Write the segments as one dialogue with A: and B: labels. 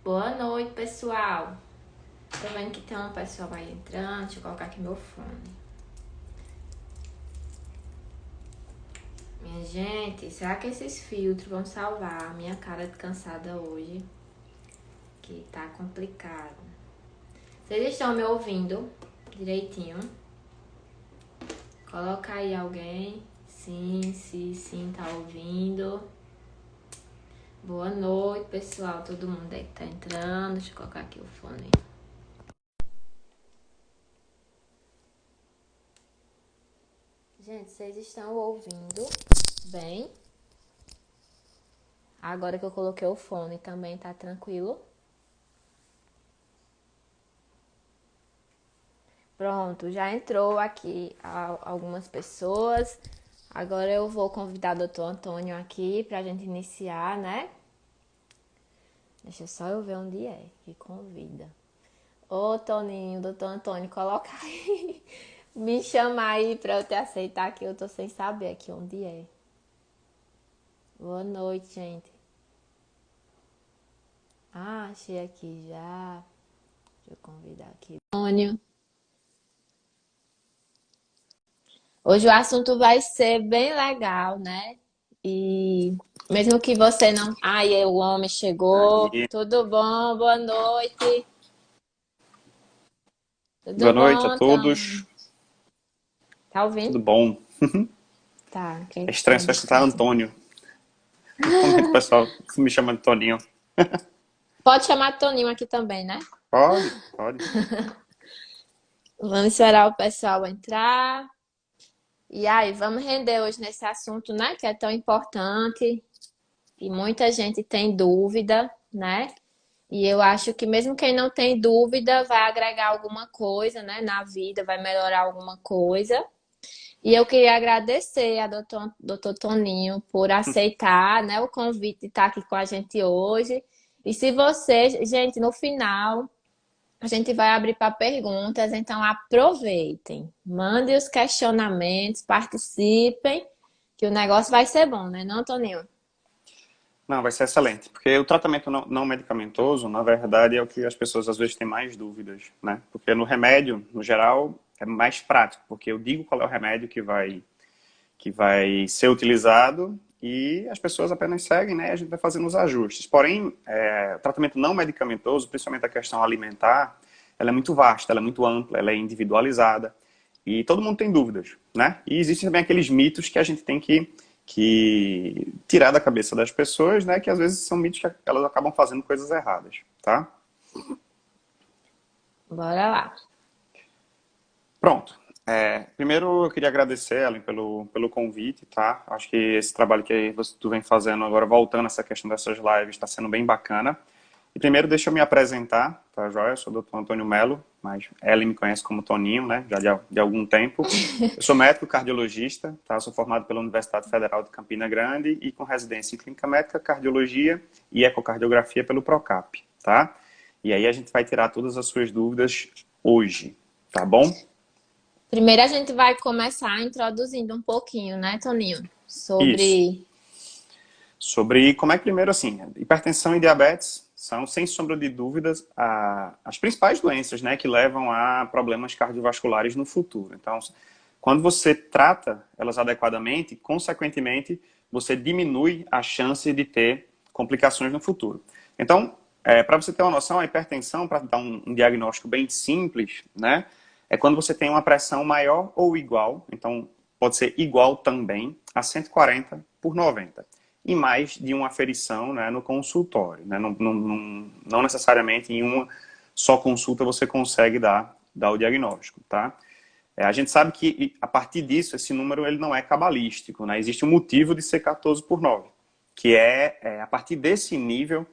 A: Boa noite, pessoal. Tô vendo que tem uma pessoa aí entrando. Deixa eu colocar aqui meu fone. Minha gente, será que esses filtros vão salvar a minha cara de cansada hoje? Que tá complicado. Vocês estão me ouvindo direitinho? Coloca aí alguém. Sim, tá ouvindo. Boa noite, pessoal. Todo mundo aí que tá entrando. Deixa eu colocar aqui o fone. Gente, vocês estão ouvindo bem? Agora que eu coloquei o fone também tá tranquilo? Pronto, já entrou aqui algumas pessoas. Agora eu vou convidar o doutor Antônio aqui pra gente iniciar, né? Deixa só eu ver onde é que convida. Ô, Toninho, doutor Antônio, coloca aí. Me chama aí pra eu te aceitar que eu tô sem saber aqui onde é. Boa noite, gente. Ah, achei aqui já. Deixa eu convidar aqui. Antônio. Hoje o assunto vai ser bem legal, né? E mesmo que você não. Ai, o homem chegou.
B: Aí,
A: Tudo bom? Boa noite.
B: boa
A: Tudo
B: noite a
A: bom,
B: todos.
A: Antônio? Tá
B: Tudo
A: ouvindo?
B: bom?
A: Tá,
B: É
A: que
B: estranho
A: tem
B: só escutar
A: distância.
B: Antônio. Normalmente o pessoal me chama de Toninho.
A: Pode chamar de Toninho aqui também, né?
B: Pode, pode.
A: Vamos esperar o pessoal entrar. E aí, vamos render hoje nesse assunto, né? Que é tão importante. E muita gente tem dúvida, né? E eu acho que mesmo quem não tem dúvida vai agregar alguma coisa, né, na vida, vai melhorar alguma coisa. E eu queria agradecer a doutor Toninho por aceitar, né, o convite de estar aqui com a gente hoje. E se você, gente, no final a gente vai abrir para perguntas, então aproveitem, mandem os questionamentos, participem, que o negócio vai ser bom, né, não, Toninho?
B: Não, vai ser excelente. Porque o tratamento não medicamentoso, na verdade, é o que as pessoas às vezes têm mais dúvidas, né? Porque no remédio, no geral, é mais prático. Porque eu digo qual é o remédio que vai ser utilizado e as pessoas apenas seguem, né? E a gente vai fazendo os ajustes. Porém, o tratamento não medicamentoso, principalmente a questão alimentar, ela é muito vasta, ela é muito ampla, ela é individualizada e todo mundo tem dúvidas, né? E existem também aqueles mitos que a gente tem que tirar da cabeça das pessoas, né? Que às vezes são mitos que elas acabam fazendo coisas erradas, tá?
A: Bora lá.
B: Pronto. Primeiro eu queria agradecer, Ellen, pelo convite, tá? Acho que esse trabalho que tu vem fazendo agora, voltando a essa questão dessas lives, está sendo bem bacana. E primeiro deixa eu me apresentar, tá, joia? Eu sou o doutor Antônio Melo, mas Ellen me conhece como Toninho, né? Já de algum tempo. Eu sou médico cardiologista, tá? Sou formado pela Universidade Federal de Campina Grande e com residência em clínica médica, cardiologia e ecocardiografia pelo Procap, tá? E aí a gente vai tirar todas as suas dúvidas hoje, tá bom?
A: Primeiro a gente vai começar introduzindo um pouquinho, né, Toninho?
B: Isso.
A: Sobre.
B: Sobre como é que, primeiro, assim, hipertensão e diabetes são, sem sombra de dúvidas, as principais doenças, né, que levam a problemas cardiovasculares no futuro. Então, quando você trata elas adequadamente, consequentemente, você diminui a chance de ter complicações no futuro. Então, para você ter uma noção, a hipertensão, para dar um diagnóstico bem simples, né, é quando você tem uma pressão maior ou igual, então pode ser igual também, a 140 por 90 e mais de uma aferição, né, no consultório. Né? Não necessariamente em uma só consulta você consegue dar o diagnóstico. Tá? A gente sabe que, a partir disso, esse número ele não é cabalístico. Né? Existe um motivo de ser 14 por 9, que a partir desse nível,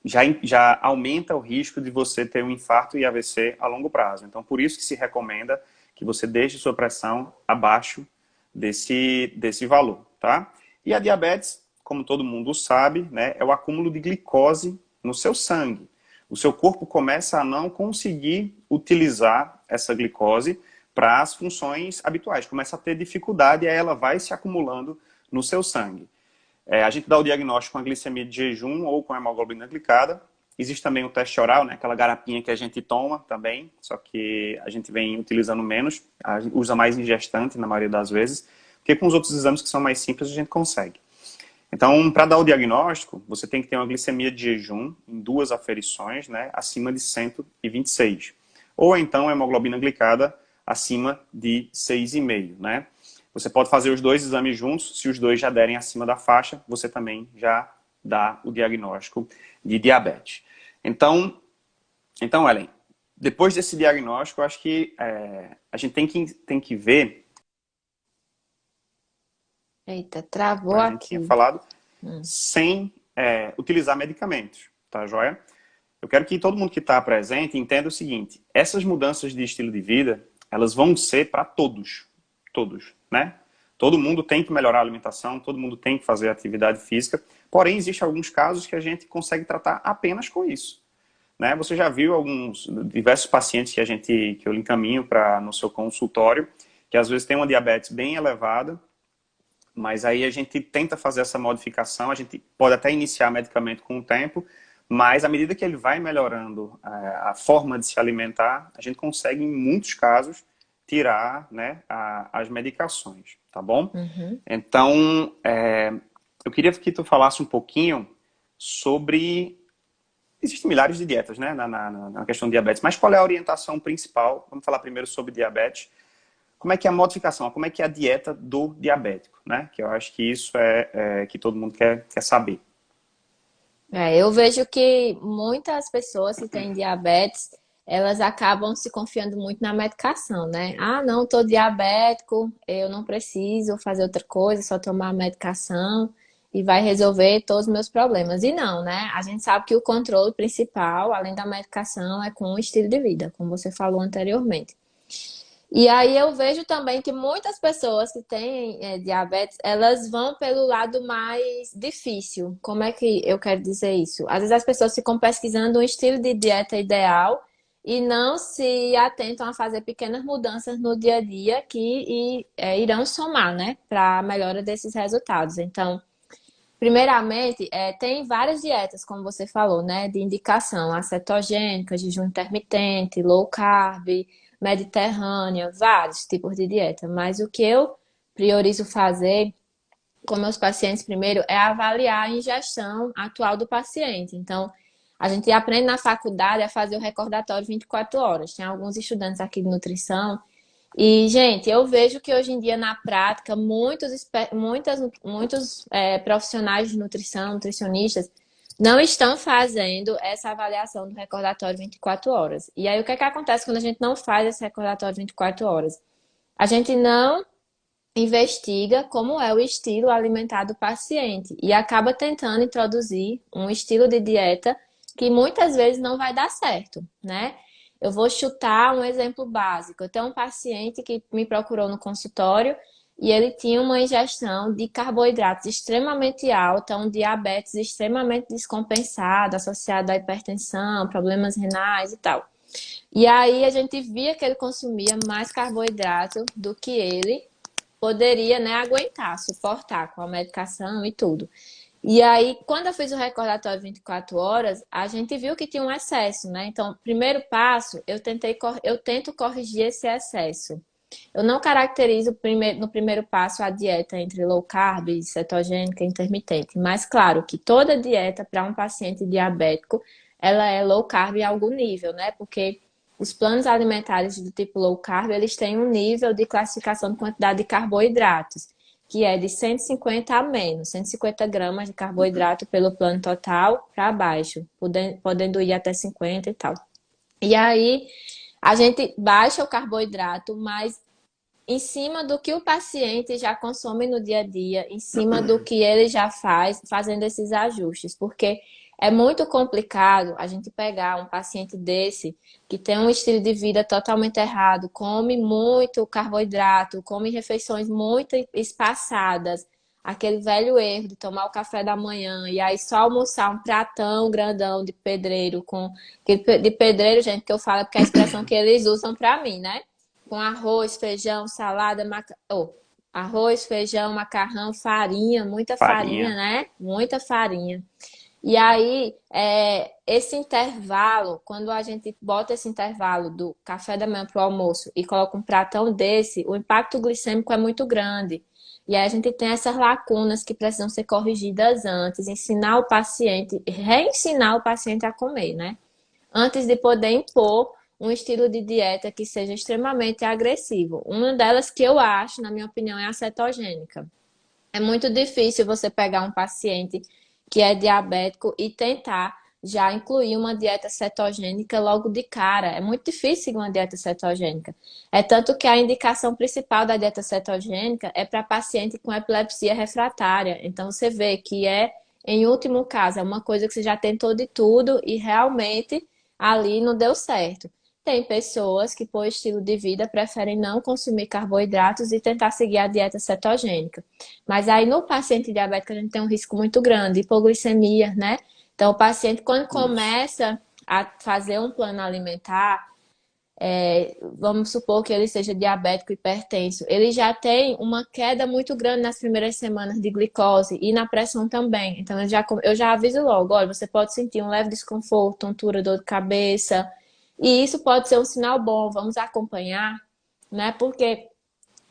B: já aumenta o risco de você ter um infarto e AVC a longo prazo. Então, por isso que se recomenda que você deixe sua pressão abaixo desse valor. Tá? E a diabetes, como todo mundo sabe, né, é o acúmulo de glicose no seu sangue. O seu corpo começa a não conseguir utilizar essa glicose para as funções habituais, começa a ter dificuldade e aí ela vai se acumulando no seu sangue. A gente dá o diagnóstico com a glicemia de jejum ou com a hemoglobina glicada Existe também o teste oral, né? Aquela garapinha que a gente toma também, só que a gente vem utilizando menos, a gente usa mais em gestante na maioria das vezes, porque com os outros exames que são mais simples a gente consegue. Então, para dar o diagnóstico, você tem que ter uma glicemia de jejum em 2 aferições, né, acima de 126. Ou então a hemoglobina glicada acima de 6,5, né? Você pode fazer os 2 exames juntos, se os 2 já derem acima da faixa, você também já dá o diagnóstico de diabetes. Então Ellen, depois desse diagnóstico, eu acho que a gente tem que ver,
A: Eita,
B: como
A: travou
B: a gente tinha
A: aqui.
B: falado, sem utilizar medicamentos, tá joia? Eu quero que todo mundo que está presente entenda o seguinte, essas mudanças de estilo de vida, elas vão ser para todos, né? Todo mundo tem que melhorar a alimentação, todo mundo tem que fazer atividade física, porém, existem alguns casos que a gente consegue tratar apenas com isso, né? Você já viu diversos pacientes que eu encaminho no seu consultório, que às vezes tem uma diabetes bem elevada, mas aí a gente tenta fazer essa modificação, a gente pode até iniciar medicamento com o tempo, mas à medida que ele vai melhorando a forma de se alimentar, a gente consegue, em muitos casos, tirar, né, as medicações, tá bom?
A: Uhum.
B: Então, eu queria que tu falasse um pouquinho sobre... Existem milhares de dietas, né, na questão de diabetes, mas qual é a orientação principal? Vamos falar primeiro sobre diabetes. Como é que é a modificação, como é que é a dieta do diabético, né? Que eu acho que isso que todo mundo quer saber.
A: Eu vejo que muitas pessoas que têm diabetes, elas acabam se confiando muito na medicação, né? Ah, não, tô diabético, eu não preciso fazer outra coisa, só tomar a medicação e vai resolver todos os meus problemas. E não, né? A gente sabe que o controle principal, além da medicação, é com o estilo de vida, como você falou anteriormente. E aí eu vejo também que muitas pessoas que têm diabetes, elas vão pelo lado mais difícil. Como é que eu quero dizer isso? Às vezes as pessoas ficam pesquisando um estilo de dieta ideal e não se atentam a fazer pequenas mudanças no dia a dia que irão somar, né, para a melhora desses resultados. Então, primeiramente, tem várias dietas, como você falou, né, de indicação, a cetogênica, jejum intermitente, low carb, mediterrânea, vários tipos de dieta. Mas o que eu priorizo fazer com meus pacientes primeiro é avaliar a ingestão atual do paciente. Então, a gente aprende na faculdade a fazer o recordatório 24 horas. Tem alguns estudantes aqui de nutrição e, gente, eu vejo que hoje em dia, na prática, muitos profissionais de nutrição, nutricionistas, não estão fazendo essa avaliação do recordatório 24 horas. E aí, o que é que acontece quando a gente não faz esse recordatório 24 horas? A gente não investiga como é o estilo alimentar do paciente e acaba tentando introduzir um estilo de dieta que muitas vezes não vai dar certo, né? Eu vou chutar um exemplo básico. Eu tenho um paciente que me procurou no consultório e ele tinha uma ingestão de carboidratos extremamente alta, um diabetes extremamente descompensado, associado à hipertensão, problemas renais e tal. E aí a gente via que ele consumia mais carboidrato do que ele poderia, né, aguentar, suportar com a medicação e tudo. E aí, quando eu fiz o recordatório 24 horas, a gente viu que tinha um excesso, né? Então, primeiro passo, eu tento corrigir esse excesso. Eu não caracterizo no primeiro passo a dieta entre low carb, cetogênica e intermitente, mas claro que toda dieta para um paciente diabético, ela é low carb em algum nível, né? Porque os planos alimentares do tipo low carb, eles têm um nível de classificação de quantidade de carboidratos, que é de 150 a menos, 150 gramas de carboidrato pelo plano total para baixo, podendo ir até 50 e tal. E aí, a gente baixa o carboidrato, mas em cima do que o paciente já consome no dia a dia, em cima do que ele já faz, fazendo esses ajustes, porque é muito complicado a gente pegar um paciente desse que tem um estilo de vida totalmente errado, come muito carboidrato, come refeições muito espaçadas, aquele velho erro de tomar o café da manhã e aí só almoçar um pratão grandão de pedreiro de pedreiro, gente, que eu falo porque é a expressão que eles usam para mim, né? Com arroz, feijão, salada, arroz, feijão, macarrão, farinha, muita farinha,
B: Farinha.
A: né? Muita farinha. E aí, esse intervalo, quando a gente bota esse intervalo do café da manhã para o almoço e coloca um pratão desse, o impacto glicêmico é muito grande. E aí a gente tem essas lacunas que precisam ser corrigidas antes, ensinar o paciente, reensinar o paciente a comer, né? Antes de poder impor um estilo de dieta que seja extremamente agressivo. Uma delas que eu acho, na minha opinião, é a cetogênica. É muito difícil você pegar um paciente que é diabético e tentar já incluir uma dieta cetogênica logo de cara. É muito difícil seguir uma dieta cetogênica. É tanto que a indicação principal da dieta cetogênica é para paciente com epilepsia refratária. Então você vê que em último caso, é uma coisa que você já tentou de tudo e realmente ali não deu certo. Tem pessoas que, por estilo de vida, preferem não consumir carboidratos e tentar seguir a dieta cetogênica. Mas aí no paciente diabético a gente tem um risco muito grande, hipoglicemia, né? Então o paciente quando
B: Isso.
A: começa a fazer um plano alimentar, vamos supor que ele seja diabético hipertenso, ele já tem uma queda muito grande nas primeiras semanas de glicose e na pressão também. Então eu já aviso logo, olha, você pode sentir um leve desconforto, tontura, dor de cabeça, e isso pode ser um sinal bom, vamos acompanhar, né? Porque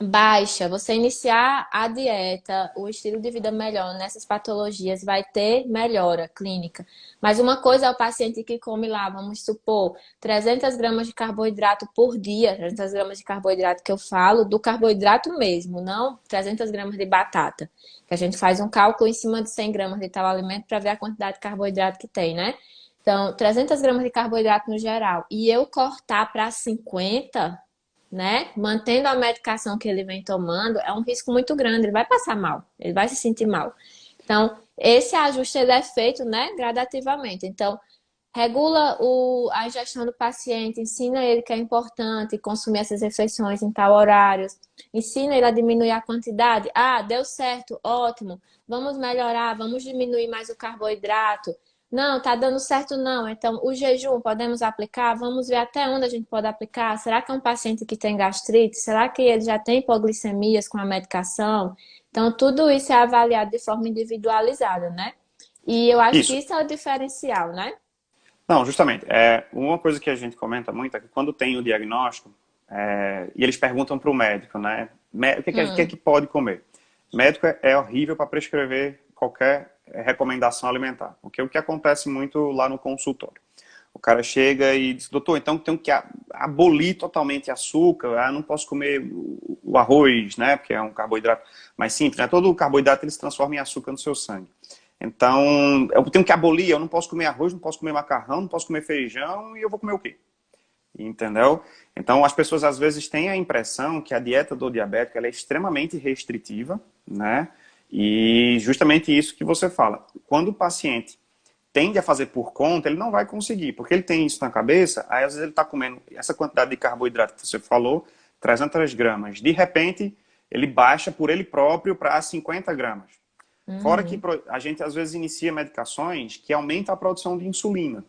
A: baixa, você iniciar a dieta, o estilo de vida melhor nessas patologias vai ter melhora clínica. Mas uma coisa é o paciente que come lá, vamos supor, 300 gramas de carboidrato por dia, 300 gramas de carboidrato que eu falo, do carboidrato mesmo, não 300 gramas de batata. Que a gente faz um cálculo em cima de 100 gramas de tal alimento para ver a quantidade de carboidrato que tem, né? Então, 300 gramas de carboidrato no geral. E eu cortar para 50, né? Mantendo a medicação que ele vem tomando, é um risco muito grande. Ele vai passar mal, ele vai se sentir mal. Então, esse ajuste ele é feito, né, gradativamente. Então, regula a ingestão do paciente, ensina ele que é importante consumir essas refeições em tal horário, ensina ele a diminuir a quantidade. Ah, deu certo, ótimo. Vamos melhorar, vamos diminuir mais o carboidrato. Não, tá dando certo não. Então, o jejum podemos aplicar? Vamos ver até onde a gente pode aplicar. Será que é um paciente que tem gastrite? Será que ele já tem hipoglicemias com a medicação? Então, tudo isso é avaliado de forma individualizada, né? E eu acho que
B: Isso.
A: isso é o diferencial, né?
B: Não, justamente. Uma coisa que a gente comenta muito é que quando tem o diagnóstico, e eles perguntam para o médico, né? O que é que pode comer? Médico é horrível para prescrever qualquer recomendação alimentar. Porque o que acontece muito lá no consultório? O cara chega e diz, doutor, então tenho que abolir totalmente açúcar, não posso comer o arroz, né? Porque é um carboidrato mais simples, né? Todo o carboidrato ele se transforma em açúcar no seu sangue. Então, eu tenho que abolir, eu não posso comer arroz, não posso comer macarrão, não posso comer feijão, e eu vou comer o quê? Entendeu? Então, as pessoas às vezes têm a impressão que a dieta do diabético ela é extremamente restritiva, né? E justamente isso que você fala. Quando o paciente tende a fazer por conta, ele não vai conseguir, porque ele tem isso na cabeça, aí às vezes ele está comendo essa quantidade de carboidrato que você falou, 300 gramas. De repente, ele baixa por ele próprio para 50 gramas. Fora que
A: Uhum.
B: a gente às vezes inicia medicações que aumentam a produção de insulina,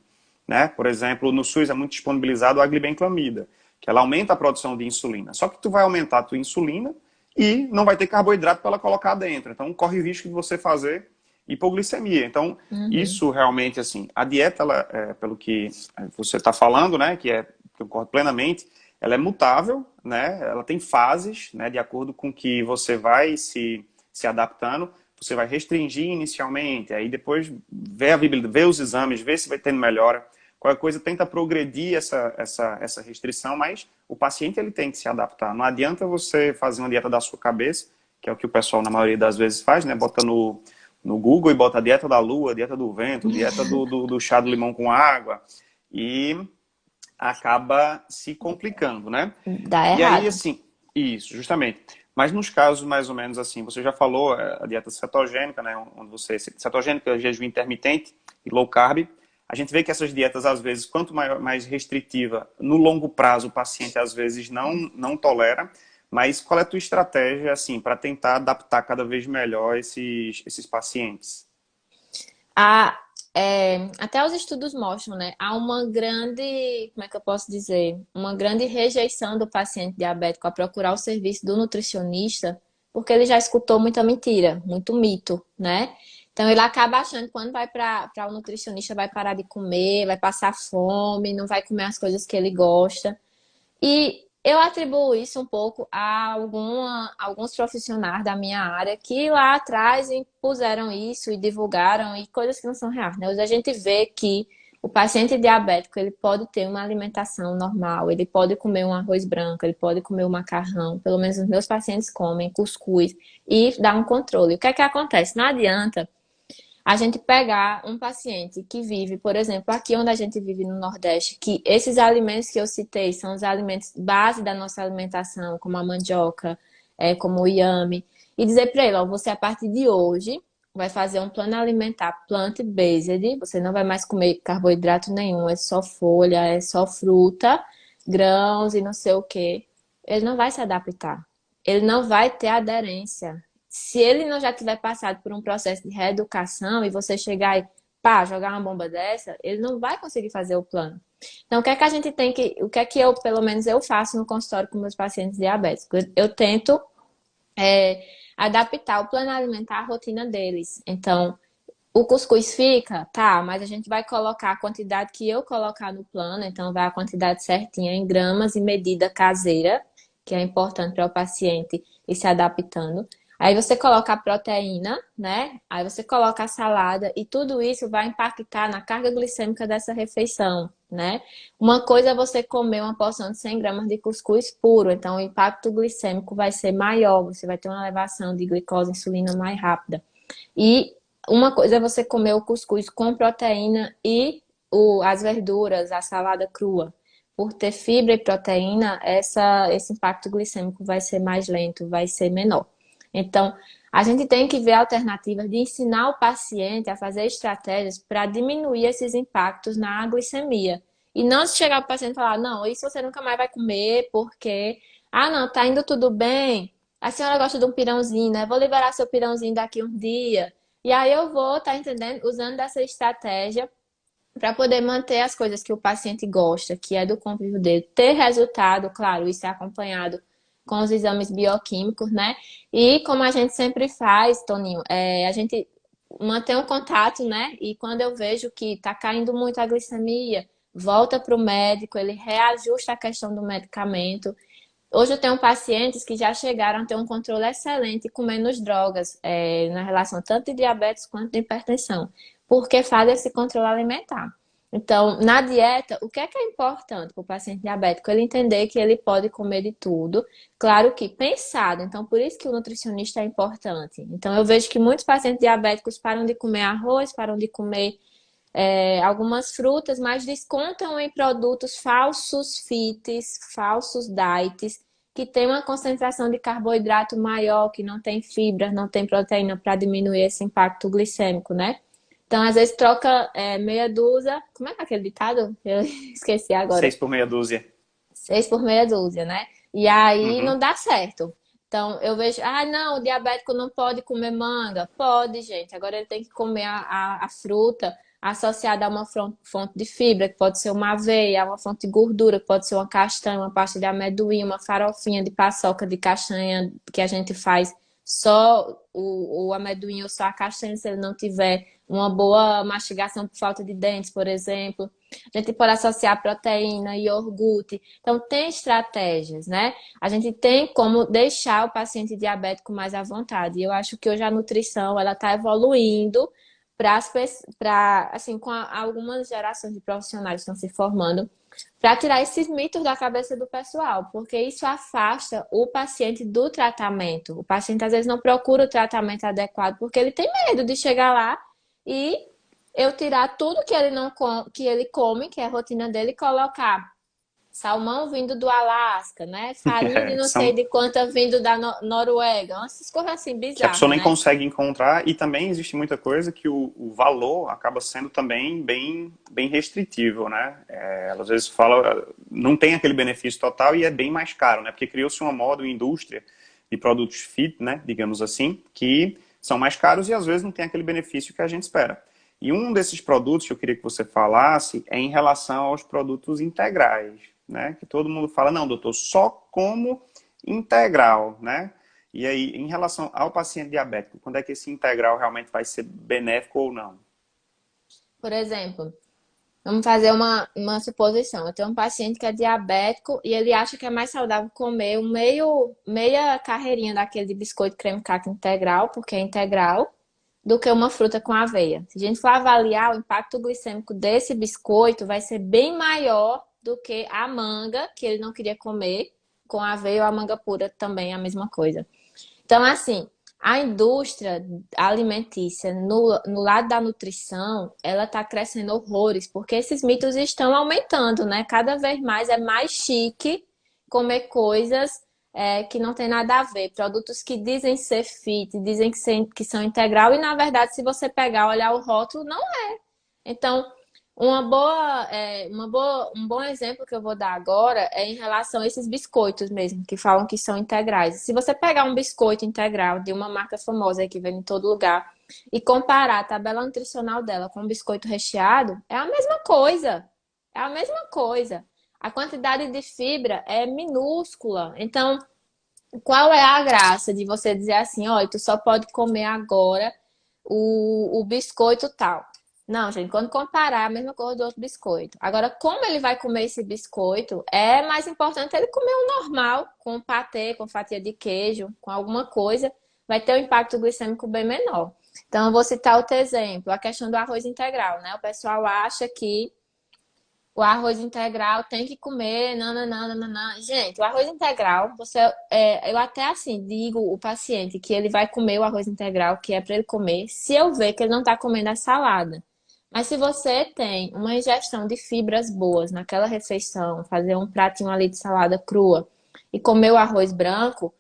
B: né? Por exemplo, no SUS é muito disponibilizado a glibenclamida, que ela aumenta a produção de insulina. Só que tu vai aumentar a tua insulina e não vai ter carboidrato para ela colocar dentro. Então corre o risco de você fazer hipoglicemia. Então
A: Uhum.
B: isso realmente assim, a dieta, ela, pelo que você está falando, né? Que eu concordo plenamente, ela é mutável, né? Ela tem fases, né? De acordo com que você vai se adaptando. Você vai restringir inicialmente, aí depois vê os exames, vê se vai tendo melhora. Qualquer coisa tenta progredir essa restrição, mas o paciente ele tem que se adaptar. Não adianta você fazer uma dieta da sua cabeça, que é o que o pessoal na maioria das vezes faz, né? Bota no Google e bota a dieta da lua, dieta do vento, dieta do chá do limão com água e acaba se complicando, né?
A: Dá
B: E aí,
A: errado.
B: assim, isso, justamente. Mas nos casos mais ou menos assim, você já falou a dieta cetogênica, né, onde você cetogênica, jejum intermitente e low carb. A gente vê que essas dietas às vezes, quanto mais restritiva, no longo prazo o paciente às vezes não tolera. Mas qual é a tua estratégia assim para tentar adaptar cada vez melhor esses pacientes?
A: Há, até os estudos mostram, né? Há uma grande, como é que eu posso dizer? Uma grande rejeição do paciente diabético a procurar o serviço do nutricionista, porque ele já escutou muita mentira, muito mito, né? Então ele acaba achando que quando vai para o nutricionista vai parar de comer, vai passar fome, não vai comer as coisas que ele gosta. E eu atribuo isso um pouco a alguns profissionais da minha área que lá atrás impuseram isso e divulgaram e coisas que não são reais, né? Hoje a gente vê que o paciente diabético, ele pode ter uma alimentação normal, ele pode comer um arroz branco, ele pode comer um macarrão, pelo menos os meus pacientes comem cuscuz e dá um controle. O que é que acontece? Não adianta a gente pegar um paciente que vive, por exemplo, aqui onde a gente vive no Nordeste, que esses alimentos que eu citei são os alimentos base da nossa alimentação, como a mandioca, como o inhame, e dizer para ele, ó, você a partir de hoje vai fazer um plano alimentar plant-based, você não vai mais comer carboidrato nenhum, é só folha, é só fruta, grãos e não sei o quê. Ele não vai se adaptar. Ele não vai ter aderência. Se ele não já tiver passado por um processo de reeducação e você chegar e pá, jogar uma bomba dessa, ele não vai conseguir fazer o plano. Então, o que é que a gente tem que, o que é que eu, pelo menos eu faço no consultório com meus pacientes diabéticos? Eu tento adaptar o plano alimentar à rotina deles. Então, o cuscuz fica, tá, mas a gente vai colocar a quantidade que eu colocar no plano, então vai a quantidade certinha em gramas e medida caseira, que é importante para o paciente ir se adaptando. Aí você coloca a proteína, né? Aí você coloca a salada e tudo isso vai impactar na carga glicêmica dessa refeição, né? Uma coisa é você comer uma porção de 100 gramas de cuscuz puro, então o impacto glicêmico vai ser maior, você vai ter uma elevação de glicose e insulina mais rápida. E uma coisa é você comer o cuscuz com proteína e as verduras, a salada crua. Por ter fibra e proteína, esse impacto glicêmico vai ser mais lento, vai ser menor. Então, a gente tem que ver alternativas de ensinar o paciente a fazer estratégias para diminuir esses impactos na glicemia. E não chegar para o paciente e falar, não, isso você nunca mais vai comer porque, ah, não, tá indo tudo bem. A senhora gosta de um pirãozinho, né? Vou liberar seu pirãozinho daqui um dia. E aí eu vou, tá entendendo? Usando dessa estratégia para poder manter as coisas que o paciente gosta, que é do convívio dele, ter resultado, claro, isso é acompanhado com os exames bioquímicos, né? E como a gente sempre faz, Toninho, a gente mantém um contato, né? E quando eu vejo que tá caindo muito a glicemia, volta para o médico, ele reajusta a questão do medicamento. Hoje eu tenho pacientes que já chegaram a ter um controle excelente com menos drogas, na relação tanto de diabetes quanto de hipertensão, porque faz esse controle alimentar. Então, na dieta, o que é importante para o paciente diabético? Ele entender que ele pode comer de tudo, claro que pensado. Então, por isso que o nutricionista é importante. Então, eu vejo que muitos pacientes diabéticos param de comer arroz, param de comer algumas frutas, mas descontam em produtos falsos fits, falsos diets, que tem uma concentração de carboidrato maior, que não tem fibra, não tem proteína para diminuir esse impacto glicêmico, né? Então, às vezes, troca meia dúzia. Como é que é aquele ditado? Eu esqueci agora.
B: Seis por meia dúzia.
A: 6 por meia dúzia, né? E aí
B: Uhum.
A: não dá certo. Então, eu vejo, ah, não, o diabético não pode comer manga. Pode, gente. Agora ele tem que comer a fruta associada a uma fonte de fibra, que pode ser uma aveia, uma fonte de gordura, que pode ser uma castanha, uma pasta de amendoim, uma farofinha de paçoca de castanha que a gente faz só o amendoim ou só a castanha, se ele não tiver uma boa mastigação por falta de dentes, por exemplo. A gente pode associar proteína, iogurte. Então, tem estratégias, né? A gente tem como deixar o paciente diabético mais à vontade. E eu acho que hoje a nutrição, ela está evoluindo para, assim, com algumas gerações de profissionais que estão se formando, para tirar esses mitos da cabeça do pessoal, porque isso afasta o paciente do tratamento. O paciente, às vezes, não procura o tratamento adequado porque ele tem medo de chegar lá e eu tirar tudo que ele não que ele come, que é a rotina dele, e colocar salmão vindo do Alasca, né? Farinha de
B: É,
A: não sei
B: são
A: de quanta vindo da Noruega. Essas coisas assim
B: que a pessoa
A: bizarras,
B: nem
A: né?
B: consegue encontrar, e também existe muita coisa que o valor acaba sendo também bem restritivo, né? Ela às vezes fala, não tem aquele benefício total e é bem mais caro, né? Porque criou-se uma moda, uma indústria de produtos fit, né? Digamos assim, que são mais caros e às vezes não tem aquele benefício que a gente espera. E um desses produtos que eu queria que você falasse é em relação aos produtos integrais, né? Que todo mundo fala, não, doutor, só como integral, né? E aí, em relação ao paciente diabético, quando é que esse integral realmente vai ser benéfico ou não?
A: Por exemplo, vamos fazer uma suposição. Eu tenho um paciente que é diabético e ele acha que é mais saudável comer meia carreirinha daquele de biscoito creme caqui integral, porque é integral, do que uma fruta com aveia. Se a gente for avaliar, o impacto glicêmico desse biscoito vai ser bem maior do que a manga, que ele não queria comer, com aveia ou a manga pura também é a mesma coisa. Então, assim, a indústria alimentícia no lado da nutrição, ela está crescendo horrores, porque esses mitos estão aumentando, né? Cada vez mais é mais chique comer coisas que não tem nada a ver. Produtos que dizem ser fit, dizem que são integral, e na verdade, se você pegar, olhar o rótulo, não é. Então, um bom exemplo que eu vou dar agora é em relação a esses biscoitos mesmo, que falam que são integrais. Se você pegar um biscoito integral de uma marca famosa aí que vem em todo lugar e comparar a tabela nutricional dela com um biscoito recheado, é a mesma coisa. É a mesma coisa. A quantidade de fibra é minúscula. Então, qual é a graça de você dizer assim, olha, tu só pode comer agora o biscoito tal? Não, gente, quando comparar, é a mesma coisa do outro biscoito. Agora, como ele vai comer esse biscoito, é mais importante ele comer um normal, com patê, com fatia de queijo, com alguma coisa, vai ter um impacto glicêmico bem menor. Então, eu vou citar outro exemplo, a questão do arroz integral, né? O pessoal acha que o arroz integral tem que comer, nananana. Gente, o arroz integral, eu até assim digo o paciente que ele vai comer o arroz integral, que é para ele comer, se eu ver que ele não está comendo a salada. Mas se você tem uma ingestão de fibras boas naquela refeição, fazer um pratinho ali de salada crua e comer o arroz branco,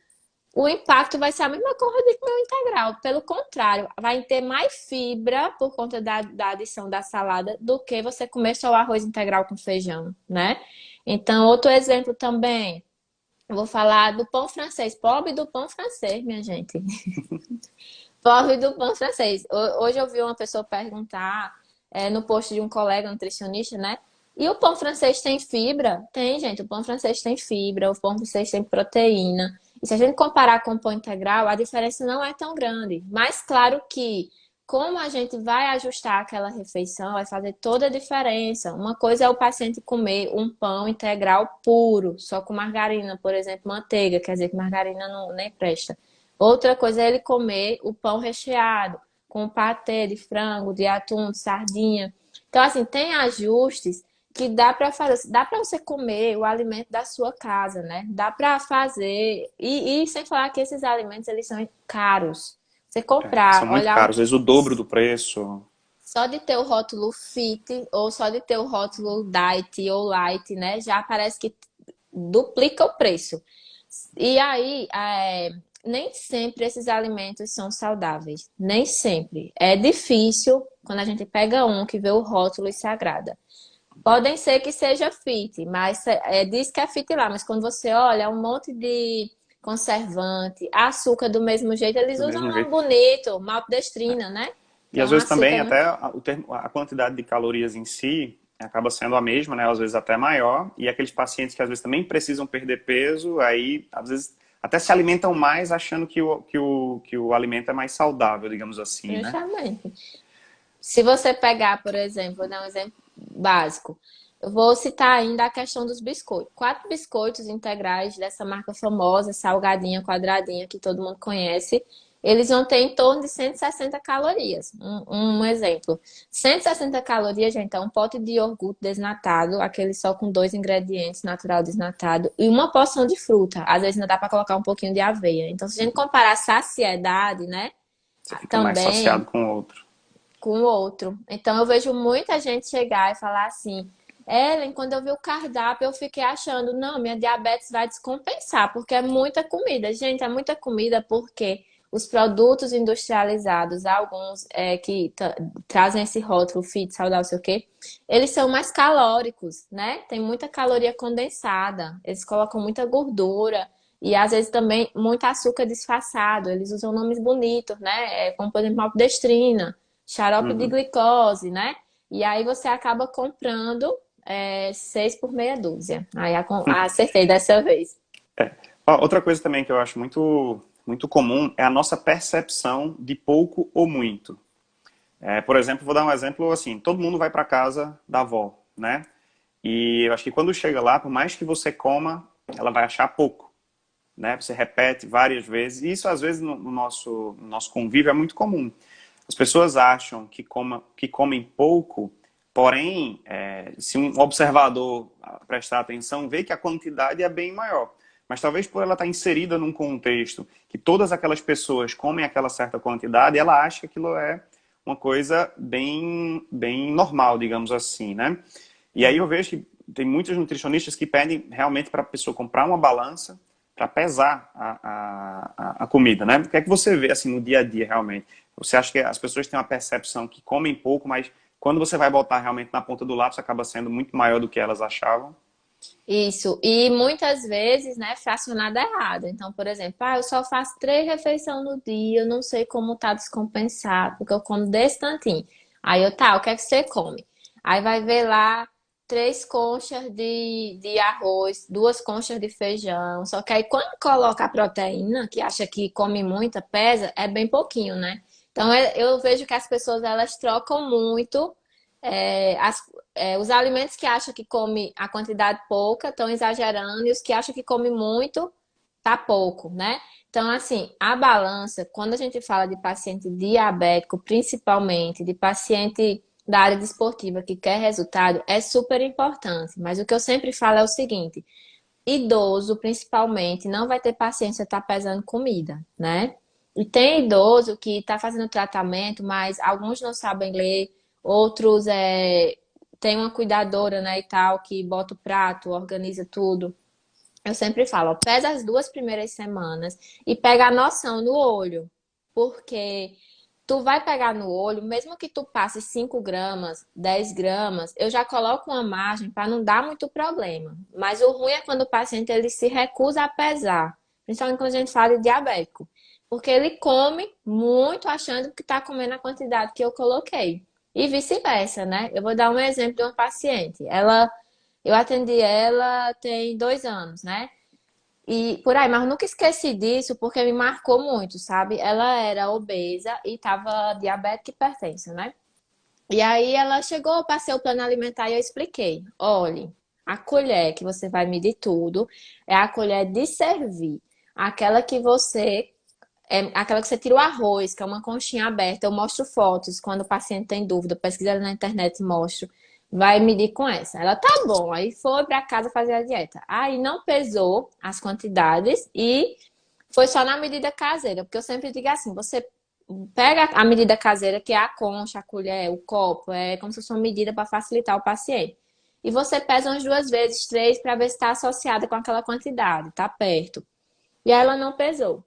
A: o impacto vai ser a mesma coisa de comer o integral. Pelo contrário, vai ter mais fibra por conta da adição da salada do que você comer só o arroz integral com feijão, né? Então, outro exemplo também, eu vou falar do pão francês. Pobre do pão francês, minha gente. Pobre do pão francês. Hoje eu vi uma pessoa perguntar no post de um colega nutricionista, né? E o pão francês tem fibra? Tem, gente. O pão francês tem fibra, o pão francês tem proteína. E se a gente comparar com o pão integral, a diferença não é tão grande. Mas claro que, como a gente vai ajustar aquela refeição, vai fazer toda a diferença. Uma coisa é o paciente comer um pão integral puro, só com margarina, por exemplo, manteiga, quer dizer que margarina não, nem presta. Outra coisa é ele comer o pão recheado, com patê de frango, de atum, de sardinha. Então, assim, tem ajustes que dá para fazer, dá para você comer o alimento da sua casa, né? Dá para fazer e sem falar que esses alimentos eles são caros. Você
B: São
A: comprar,
B: muito
A: olhar
B: caros, às vezes o dobro do preço.
A: só de ter o rótulo fit ou só de ter o rótulo diet ou light, né? Já parece que duplica o preço. E aí, nem sempre esses alimentos são saudáveis. Nem sempre. É difícil quando a gente pega um que vê o rótulo e se agrada. Podem ser que seja fit, mas diz que é fit lá, mas quando você olha, é um monte de conservante, açúcar do mesmo jeito, eles
B: Do
A: usam um
B: mesmo
A: nome
B: jeito.
A: bonito, maltodextrina, né?
B: E
A: Que é
B: às
A: um
B: vezes também
A: açúcar.
B: até a quantidade de calorias em si acaba sendo a mesma, né? Às vezes até maior. E aqueles pacientes que às vezes também precisam perder peso, aí às vezes até se alimentam mais achando que o alimento é mais saudável, digamos assim, né?
A: Justamente. Se você pegar, por exemplo, vou dar um exemplo básico. Eu vou citar ainda a questão dos biscoitos. 4 biscoitos integrais dessa marca famosa, salgadinha, quadradinha, que todo mundo conhece. Eles vão ter em torno de 160 calorias. Um exemplo. 160 calorias, gente, é um pote de iogurte desnatado, aquele só com 2 ingredientes, natural desnatado, e uma porção de fruta. Às vezes ainda dá para colocar um pouquinho de aveia. Então, se a gente comparar a saciedade, né?
B: Você fica mais saciado
A: Também
B: com o outro.
A: com o outro. Então eu vejo muita gente chegar e falar assim: Ellen, quando eu vi o cardápio, eu fiquei achando, não, minha diabetes vai descompensar, porque é muita comida. Gente, é muita comida porque os produtos industrializados, alguns que trazem esse rótulo fit, saudável, sei o quê, eles são mais calóricos, né? Tem muita caloria condensada, eles colocam muita gordura. E às vezes também muito açúcar disfarçado. Eles usam nomes bonitos, né? Como por exemplo, maltodextrina, xarope de
B: Uhum.
A: glicose, né? E aí você acaba comprando 6 por meia dúzia. Aí acertei dessa vez.
B: Ó, outra coisa também que eu acho muito muito comum é a nossa percepção de pouco ou muito. Por exemplo, vou dar um exemplo assim, todo mundo vai para casa da avó, né? E eu acho que quando chega lá, por mais que você coma, ela vai achar pouco, né? Você repete várias vezes, e isso às vezes no nosso convívio é muito comum. As pessoas acham que comem pouco, porém, se um observador prestar atenção, vê que a quantidade é bem maior. Mas talvez por ela estar inserida num contexto que todas aquelas pessoas comem aquela certa quantidade, ela acha que aquilo é uma coisa bem, bem normal, digamos assim, né? E aí eu vejo que tem muitos nutricionistas que pedem realmente para a pessoa comprar uma balança para pesar a comida, né? O que é que você vê assim no dia a dia realmente? Você acha que as pessoas têm uma percepção que comem pouco, mas quando você vai botar realmente na ponta do lápis acaba sendo muito maior do que elas achavam?
A: Isso, e muitas vezes, né, fracionado errado. Então, por exemplo, eu só faço 3 refeições no dia, eu não sei como tá descompensado, porque eu como desse tantinho. Aí o que é que você come? Aí vai ver lá 3 conchas de arroz, 2 conchas de feijão. Só que aí quando coloca a proteína, que acha que come muita, pesa, é bem pouquinho, né? Então eu vejo que as pessoas elas trocam muito é, as- os alimentos que acham que come a quantidade pouca estão exagerando e os que acham que come muito tá pouco, né? Então, assim, a balança, quando a gente fala de paciente diabético, principalmente de paciente da área desportiva que quer resultado, é super importante. Mas o que eu sempre falo é o seguinte: idoso, principalmente, não vai ter paciência estar pesando comida, né? E tem idoso que está fazendo tratamento, mas alguns não sabem ler, outros tem uma cuidadora, né, e tal, que bota o prato, organiza tudo. Eu sempre falo, ó, pesa as 2 primeiras semanas e pega a noção no olho, porque tu vai pegar no olho, mesmo que tu passe 5 gramas, 10 gramas, eu já coloco uma margem para não dar muito problema. Mas o ruim é quando o paciente ele se recusa a pesar, principalmente quando a gente fala de diabético, porque ele come muito achando que está comendo a quantidade que eu coloquei. E vice-versa, né? Eu vou dar um exemplo de uma paciente. Eu atendi ela tem 2 anos, né? E por aí, mas eu nunca esqueci disso porque me marcou muito, sabe? Ela era obesa e tava diabética e hipertensa, né? E aí ela chegou, eu passei o plano alimentar e eu expliquei. Olhe, a colher que você vai medir tudo é a colher de servir. Aquela que você aquela que você tira o arroz, que é uma conchinha aberta. Eu mostro fotos quando o paciente tem dúvida, pesquisa na internet e mostro. Vai medir com essa. Ela tá bom. Aí foi para casa fazer a dieta. Aí não pesou as quantidades e foi só na medida caseira, porque eu sempre digo assim, você pega a medida caseira, que é a concha, a colher, o copo, é como se fosse uma medida para facilitar o paciente. E você pesa umas 2 vezes, 3, para ver se está associada com aquela quantidade, tá perto. E aí ela não pesou.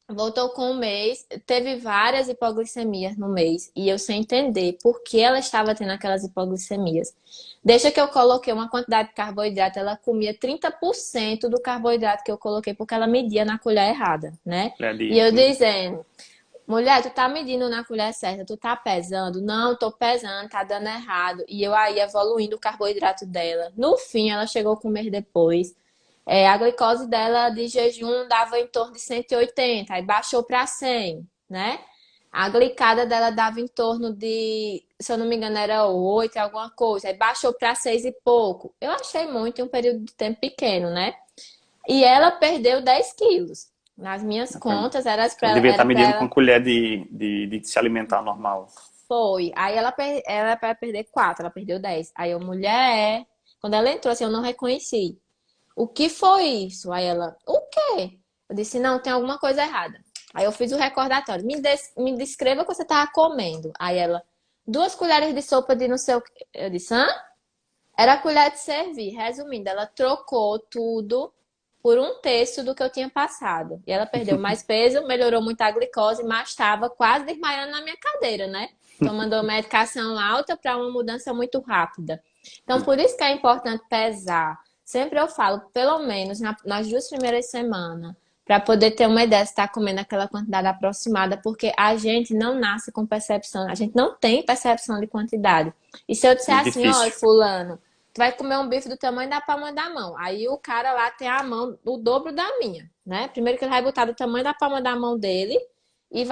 A: Voltou com um mês, teve várias hipoglicemias no mês e eu sem entender por que ela estava tendo aquelas hipoglicemias. Deixa que eu coloquei uma quantidade de carboidrato, ela comia 30% do carboidrato que eu coloquei porque ela media na colher errada, né? E eu dizendo, mulher, tu tá medindo na colher certa, tu tá pesando? Não, tô pesando, tá dando errado. E eu aí evoluindo o carboidrato dela. No fim, ela chegou a comer depois. A glicose dela de jejum dava em torno de 180, aí baixou para 100, né? A glicada dela dava em torno de, se eu não me engano, era 8, alguma coisa, aí baixou para 6 e pouco. Eu achei muito em um período de tempo pequeno, né? E ela perdeu 10 quilos. Nas minhas contas,
B: Ela devia estar
A: era para
B: medindo com
A: ela.
B: colher de se alimentar normal.
A: Foi. Aí ela para perder 4, ela perdeu 10. Aí eu, mulher, quando ela entrou assim, eu não reconheci. O que foi isso? Aí ela, o quê? Eu disse, não, tem alguma coisa errada. Aí eu fiz o recordatório. Me descreva o que você estava comendo. Aí ela, 2 colheres de sopa de não sei o quê. Eu disse, hã? Era a colher de servir. Resumindo, ela trocou tudo por 1/3 do que eu tinha passado. E ela perdeu mais peso, melhorou muito a glicose, mas estava quase desmaiando na minha cadeira, né? Tomando uma medicação alta para uma mudança muito rápida. Então, por isso que é importante pesar. Sempre eu falo, pelo menos nas 2 primeiras semanas, para poder ter uma ideia se está comendo aquela quantidade aproximada, porque a gente não nasce com percepção, a gente não tem percepção de quantidade. E se eu disser
B: Muito
A: assim, ó,
B: difícil.
A: fulano, tu vai comer um bife do tamanho da palma da mão. Aí o cara lá tem a mão o dobro da minha. né? Primeiro que ele vai botar do tamanho da palma da mão dele e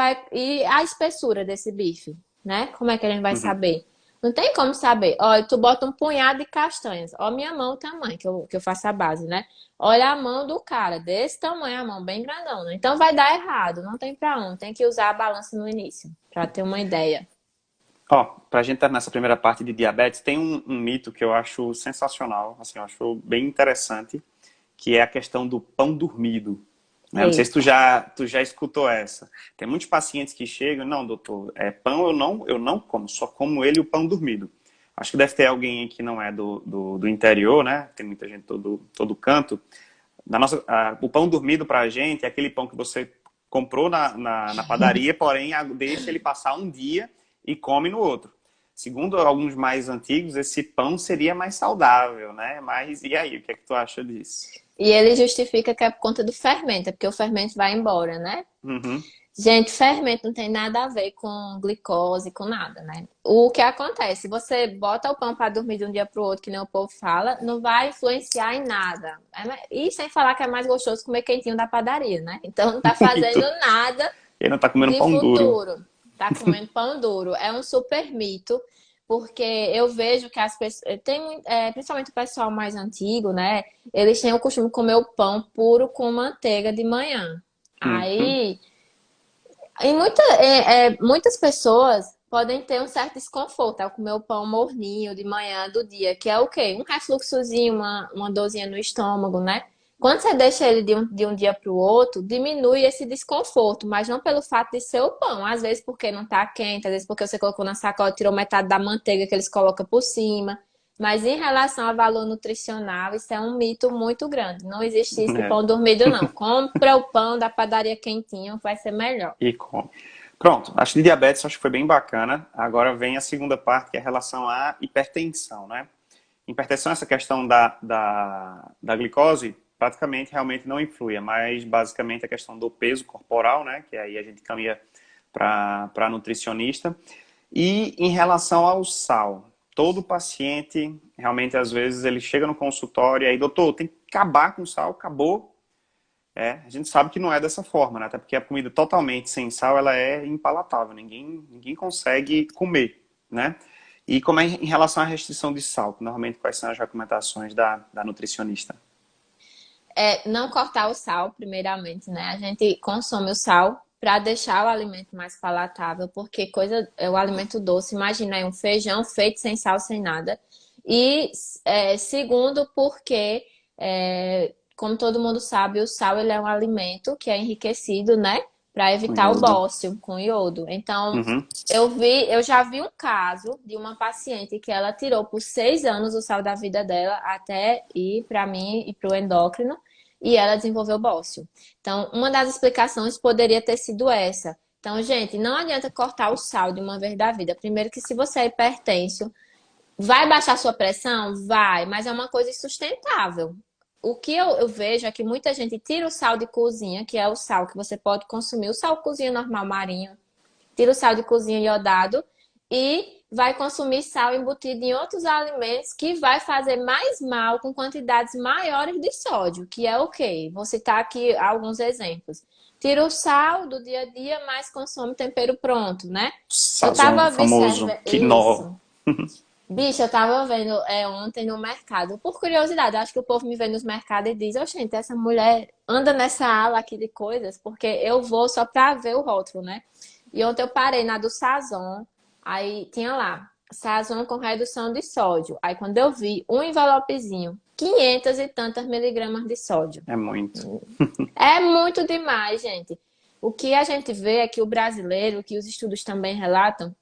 A: a espessura desse bife, né? Como é que a gente vai
B: Uhum.
A: saber? Não tem como saber. Olha, tu bota um punhado de castanhas. Olha minha mão o tamanho, que eu faço a base, né? Olha a mão do cara, desse tamanho, a mão bem grandona. Então vai dar errado, não tem pra onde. Tem que usar a balança no início, pra ter uma ideia.
B: Ó, pra gente estar nessa primeira parte de diabetes, tem um mito que eu acho sensacional, assim, eu acho bem interessante, que é a questão do pão dormido. Né? Não sei se
A: Eita.
B: tu já escutou essa. Tem muitos pacientes que chegam, não, doutor, pão eu não como, só como ele e o pão dormido. Acho que deve ter alguém aí que não é do interior, né? Tem muita gente todo canto. O pão dormido pra gente é aquele pão que você comprou na padaria, porém deixa ele passar um dia e come no outro. Segundo alguns mais antigos, esse pão seria mais saudável, né? Mas e aí, o que é que tu acha disso?
A: E ele justifica que é por conta do fermento, é porque o fermento vai embora, né?
B: Uhum.
A: Gente, fermento não tem nada a ver com glicose, com nada, né? O que acontece? Você bota o pão para dormir de um dia para o outro, que nem o povo fala, não vai influenciar em nada. E sem falar que é mais gostoso comer quentinho da padaria, né? Então não tá fazendo
B: Muito.
A: nada
B: Ele não tá comendo
A: de
B: pão duro.
A: futuro. Tá comendo pão duro. É um super mito, porque eu vejo que as pessoas. Principalmente o pessoal mais antigo, né? Eles têm o costume de comer o pão puro com manteiga de manhã.
B: Uhum.
A: Aí. Muitas pessoas podem ter um certo desconforto ao comer o pão morninho de manhã do dia, que é o quê? Um refluxozinho, uma dorzinha no estômago, né? Quando você deixa ele de um dia para o outro, diminui esse desconforto, mas não pelo fato de ser o pão. Às vezes porque não tá quente, às vezes porque você colocou na sacola e tirou metade da manteiga que eles colocam por cima. Mas em relação ao valor nutricional, isso é um mito muito grande. Não existe isso de
B: É.
A: pão dormido, não. Compra o pão da padaria quentinho, vai ser melhor.
B: E come. Pronto, acho que de diabetes acho que foi bem bacana. Agora vem a segunda parte, que é a relação à hipertensão, né? Hipertensão, essa questão da glicose, praticamente realmente não influi, mas basicamente a questão do peso corporal, né? Que aí a gente caminha para nutricionista. E em relação ao sal, todo paciente, realmente às vezes ele chega no consultório e aí, doutor, tem que acabar com o sal, acabou. A gente sabe que não é dessa forma, né? Até porque a comida totalmente sem sal, ela é impalatável, ninguém consegue comer, né? E como é em relação à restrição de sal? Normalmente, quais são as recomendações da nutricionista?
A: Não cortar o sal, primeiramente, né? A gente consome o sal para deixar o alimento mais palatável, porque o alimento doce, imagina aí um feijão feito sem sal, sem nada. E segundo, porque, como todo mundo sabe, o sal ele é um alimento que é enriquecido, né? Para
B: Com
A: evitar o
B: iodo.
A: bócio com iodo. Então,
B: Uhum.
A: eu já vi um caso de uma paciente que ela tirou por 6 anos o sal da vida dela até ir para mim e para o endócrino e ela desenvolveu bócio. Então, uma das explicações poderia ter sido essa. Então, gente, não adianta cortar o sal de uma vez da vida. Primeiro que se você é hipertenso, vai baixar sua pressão? Vai, mas é uma coisa insustentável. O que eu vejo é que muita gente tira o sal de cozinha, que é o sal que você pode consumir, o sal cozinha normal marinho, tira o sal de cozinha iodado e vai consumir sal embutido em outros alimentos que vai fazer mais mal com quantidades maiores de sódio, que é o quê? Vou citar aqui alguns exemplos. Tira o sal do dia a dia, mas consome tempero pronto, né? Eu tava
B: Sazon, famoso,
A: observando
B: quinó.
A: isso. Bicho, eu tava vendo ontem no mercado, por curiosidade, acho que o povo me vê nos mercados e diz, gente, essa mulher anda nessa ala aqui de coisas, porque eu vou só pra ver o rótulo, né? E ontem eu parei na do Sazon, aí tinha lá, Sazon com redução de sódio. Aí quando eu vi um envelopezinho, 500 e tantas miligramas de sódio.
B: É muito.
A: É muito demais, gente. O que a gente vê é que o brasileiro, que os estudos também relatam,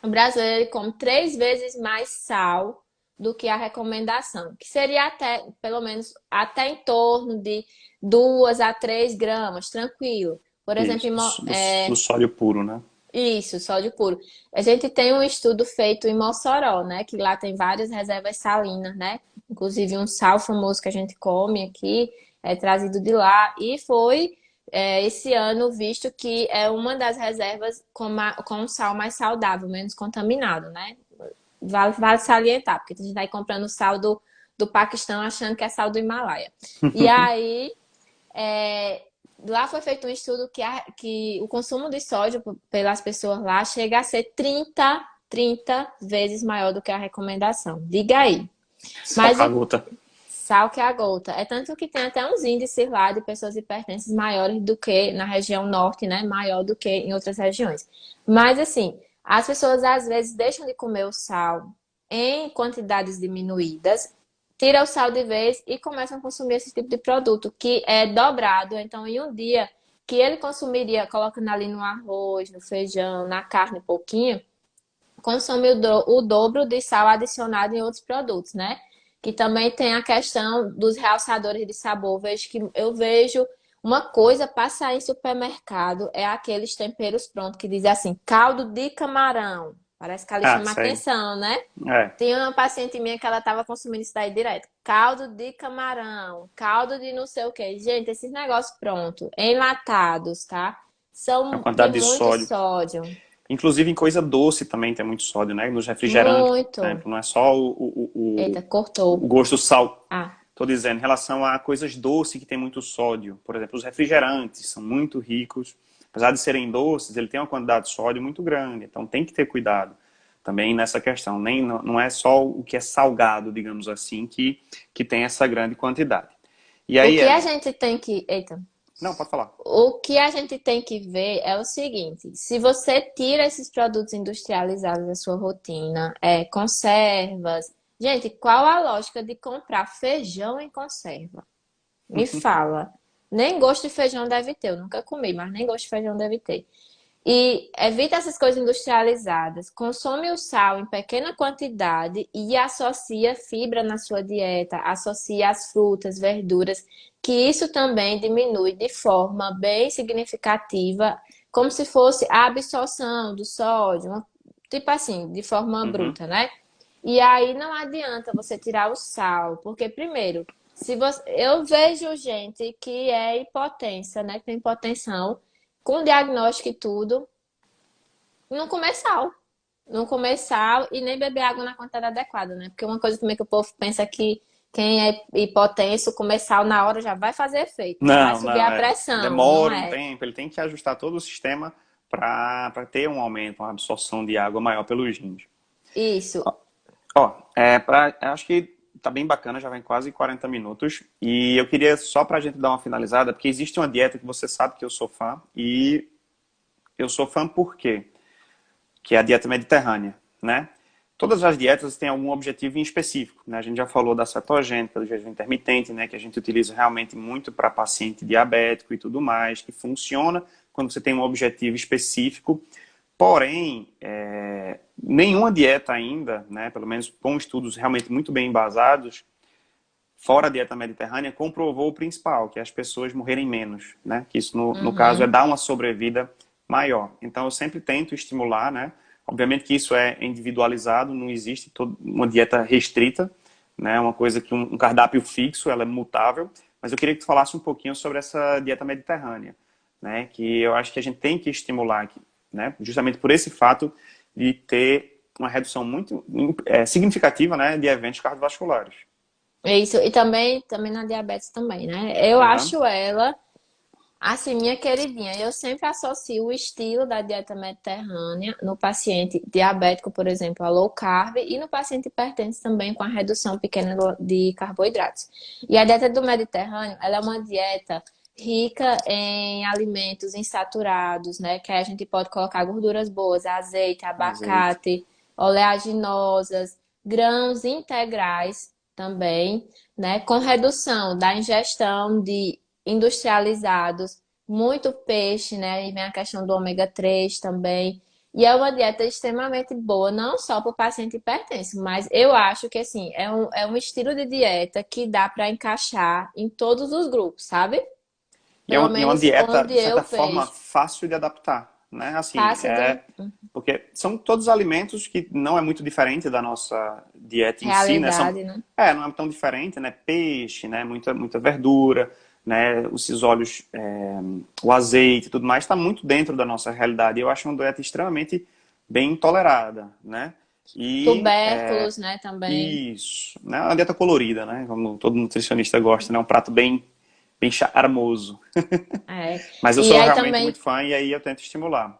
A: o brasileiro ele come 3 vezes mais sal do que a recomendação, que seria até, pelo menos, até em torno de 2 a 3 gramas, tranquilo. Por exemplo,
B: Isso, do sódio puro, né?
A: isso, sódio puro. A gente tem um estudo feito em Mossoró, né? Que lá tem várias reservas salinas, né? Inclusive um sal famoso que a gente come aqui é trazido de lá. E foi esse ano visto que é uma das reservas com um sal mais saudável, menos contaminado, né? Vale salientar, porque a gente vai comprando sal do Paquistão achando que é sal do Himalaia. E aí é, lá foi feito um estudo que o consumo de sódio pelas pessoas lá chega a ser 30 vezes maior do que a recomendação. Diga aí.
B: Só
A: Mas
B: com a gota.
A: sal que é a gota. É tanto que tem até uns índices lá de pessoas hipertensas maiores do que na região norte, né? Maior do que em outras regiões. Mas assim, as pessoas às vezes deixam de comer o sal em quantidades diminuídas, tira o sal de vez e começam a consumir esse tipo de produto, que é dobrado. Então, em um dia que ele consumiria, colocando ali no arroz, no feijão, na carne, pouquinho, consome o dobro de sal adicionado em outros produtos, né? Que também tem a questão dos realçadores de sabor. Eu vejo uma coisa passar em supermercado, é aqueles temperos prontos que dizem assim, caldo de camarão. Parece que ali
B: Ah,
A: chama
B: sei.
A: atenção, né?
B: É.
A: Tem uma paciente minha que ela estava consumindo isso daí direto. Caldo de camarão, caldo de não sei o quê. Gente, esses negócios prontos, enlatados, tá?
B: A
A: Tem
B: quantidade de
A: muito
B: sódio.
A: sódio.
B: Inclusive em coisa doce também tem muito sódio, né? Nos refrigerantes, por
A: Muito.
B: exemplo, não é só
A: Eita,
B: o
A: cortou.
B: gosto sal.
A: Ah,
B: Estou dizendo, em relação a coisas doces que tem muito sódio. Por exemplo, os refrigerantes são muito ricos. Apesar de serem doces, ele tem uma quantidade de sódio muito grande. Então tem que ter cuidado também nessa questão. Não é só o que é salgado, digamos assim, que tem essa grande quantidade. E
A: o
B: aí,
A: que a
B: Evelyn?
A: gente tem que. Eita.
B: Não, pode falar.
A: O que a gente tem que ver é o seguinte: se você tira esses produtos industrializados da sua rotina, conservas. Gente, qual a lógica de comprar feijão em conserva? Me fala. Nem gosto de feijão deve ter. Eu nunca comi, mas nem gosto de feijão deve ter. E evita essas coisas industrializadas. Consome o sal em pequena quantidade e associa fibra na sua dieta, associa as frutas, verduras, que isso também diminui de forma bem significativa, como se fosse a absorção do sódio, tipo assim, de forma
B: Uhum.
A: bruta, né? E aí não adianta você tirar o sal, porque primeiro, se você, eu vejo gente que é hipotensa, né, que tem hipotensão, com diagnóstico e tudo, não comer sal. Não comer sal e nem beber água na quantidade adequada, né? Porque uma coisa também que o povo pensa que quem é hipotenso, comer sal na hora já vai fazer efeito, já vai
B: Não,
A: subir
B: não,
A: a
B: é.
A: pressão, não
B: Demora um
A: é?
B: tempo, ele tem que ajustar todo o sistema para ter um aumento, uma absorção de água maior pelos rins.
A: Isso.
B: Ó, acho que tá bem bacana, já vem quase 40 minutos. E eu queria, só pra gente dar uma finalizada, porque existe uma dieta que você sabe que eu sou fã, e eu sou fã por quê? Que é a dieta mediterrânea, né? Todas as dietas têm algum objetivo em específico, né? A gente já falou da cetogênica, do jejum intermitente, né? Que a gente utiliza realmente muito para paciente diabético e tudo mais, que funciona quando você tem um objetivo específico. Porém, nenhuma dieta ainda, né? Pelo menos com estudos realmente muito bem embasados, fora a dieta mediterrânea, comprovou o principal, que é as pessoas morrerem menos, né? Que isso, no caso, é
A: Uhum.
B: dar uma sobrevida maior. Então, eu sempre tento estimular, né? Obviamente que isso é individualizado, não existe uma dieta restrita, né? Uma coisa que um cardápio fixo, ela é mutável. Mas eu queria que tu falasse um pouquinho sobre essa dieta mediterrânea, né? Que eu acho que a gente tem que estimular aqui, né? Justamente por esse fato de ter uma redução muito significativa, né? De eventos cardiovasculares.
A: Isso. E também na diabetes também, né? Eu
B: Aham.
A: acho ela assim, minha queridinha, eu sempre associo o estilo da dieta mediterrânea no paciente diabético, por exemplo, a low carb, e no paciente hipertenso também com a redução pequena de carboidratos. E a dieta do Mediterrâneo, ela é uma dieta rica em alimentos insaturados, né? Que aí a gente pode colocar gorduras boas, azeite,
B: Azeite.
A: abacate, oleaginosas, grãos integrais também, né? Com redução da ingestão de industrializados, muito peixe, né? E vem a questão do ômega 3 também. E é uma dieta extremamente boa, não só para o paciente hipertenso, mas eu acho que assim, é um estilo de dieta que dá para encaixar em todos os grupos, sabe? Pelo
B: E é uma
A: menos
B: dieta,
A: onde
B: de
A: eu
B: certa forma,
A: vejo.
B: fácil de adaptar, né? Assim,
A: Fácil de
B: porque são todos alimentos que não é muito diferente da nossa dieta em si, né?
A: realidade, né?
B: Não é tão diferente, né? Peixe, né? Muita verdura, né? Esses óleos, o azeite e tudo mais, está muito dentro da nossa realidade. Eu acho uma dieta extremamente bem tolerada, né? E
A: Tubérculos, né, também.
B: isso, né? Uma dieta colorida, né? Como todo nutricionista gosta, né? Um prato bem bem charmoso.
A: É.
B: Mas eu
A: E
B: sou
A: aí
B: realmente
A: também
B: muito fã e aí eu tento estimular.